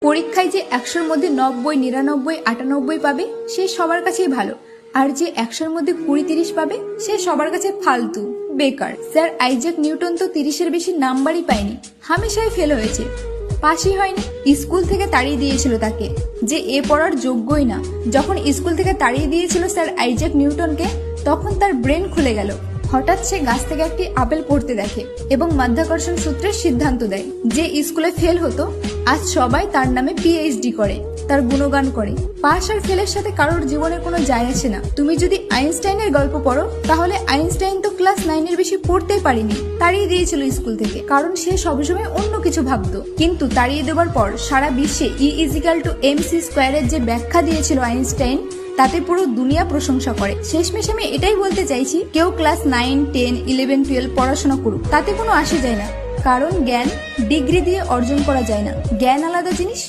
পরীক্ষায় যে 100-র মধ্যে 90, 99, 98 পাবে সে সবার কাছেই ভালো, আর যে 100-র মধ্যে 20-30 পাবে সে সবার কাছে ফালতু, বেকার। স্যার আইজ্যাক নিউটন তো 30-এর বেশি নাম্বারই পায়নি, হামেশাই ফেল হয়েছে, পাশই হয়নি। স্কুল থেকে তাড়িয়ে দিয়েছিল তাকে, যে এ পড়ার যোগ্যই না। যখন স্কুল থেকে তাড়িয়ে দিয়েছিল স্যার আইজ্যাক নিউটনকে, তখন তার ব্রেন খুলে গেল। হঠাৎ সে গাছ থেকে একটি আপেল পড়তে দেখে এবং মাধ্যাকর্ষণ সূত্রের সিদ্ধান্ত দেয়। যে স্কুলে ফেল হতো আজ সবাই তার নামে পিএইচডি করে, তার গুণগান করে। পাস আর ফেলের সাথে কারোর জীবনে কোনো যায় আসে না। তুমি যদি আইনস্টাইনের গল্প পড়ো তাহলে আইনস্টাইন তো ক্লাস 9-এর বেশি পড়তেই পারেনি, তাড়িয়ে দিয়েছিল স্কুল থেকে, কারণ সে সবসময় অন্য কিছু ভাবতো। কিন্তু তাড়িয়ে দেওয়ার পর সারা বিশ্বে E=mc² এর যে ব্যাখ্যা দিয়েছিল আইনস্টাইন, তাতে পুরো দুনিয়া প্রশংসা করে। শেষমেশ আমি এটাই বলতে চাইছি, কেউ ক্লাস 9, 10, 11, 12 পড়াশোনা করুক, তাতে কোনো আসে যায় না, কারণ জ্ঞান ডিগ্রি দিয়ে অর্জন করা যায় না। জ্ঞান আলাদা জিনিস